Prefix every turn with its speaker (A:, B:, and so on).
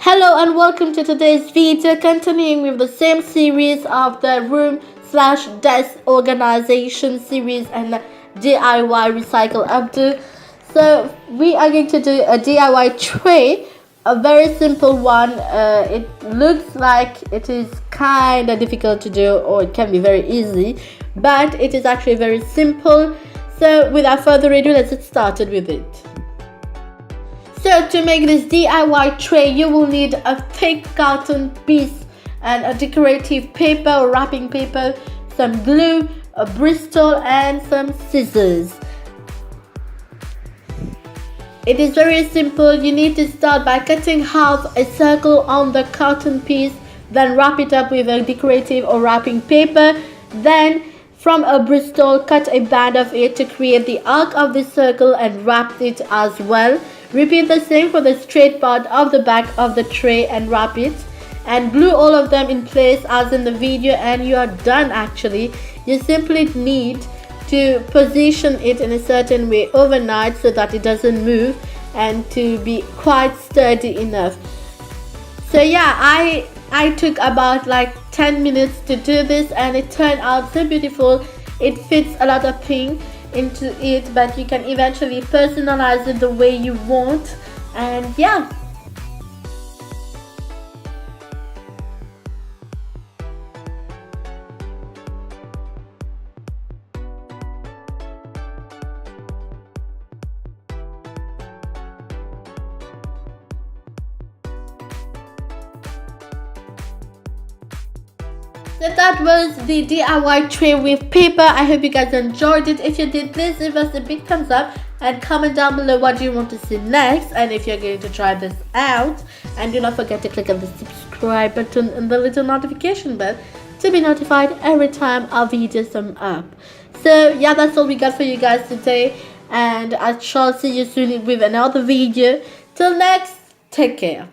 A: Hello and welcome to today's video, continuing with the same series of the room slash desk organization series and DIY recycle updo. So we are going to do a DIY tray, a very simple one. It looks like it is kind of difficult to do, or it can be very easy, but it is actually very simple. So without further ado, let's get started with it. So to make this DIY tray, you will need a thick carton piece and a decorative paper or wrapping paper, some glue, a Bristol and some scissors. It is very simple. You need to start by cutting half a circle on the carton piece, then wrap it up with a decorative or wrapping paper. Then from a Bristol, cut a band of it to create the arc of the circle and wrap it as well. Repeat the same for the straight part of the back of the tray and wrap it, and glue all of them in place as in the video, and you are done. Actually, you simply need to position it in a certain way overnight so that it doesn't move and to be quite sturdy enough. So yeah, I took about like 10 minutes to do this, and it turned out so beautiful. It fits a lot of pink into it, but you can eventually personalize it the way you want. And yeah, so that was the DIY tray with paper. I hope you guys enjoyed it. If you did, please give us a big thumbs up and comment down below what you want to see next, and if you're going to try this out. And do not forget to click on the subscribe button and the little notification bell to be notified every time our videos come up. So yeah, that's all we got for you guys today, and I shall see you soon with another video. Till next, take care.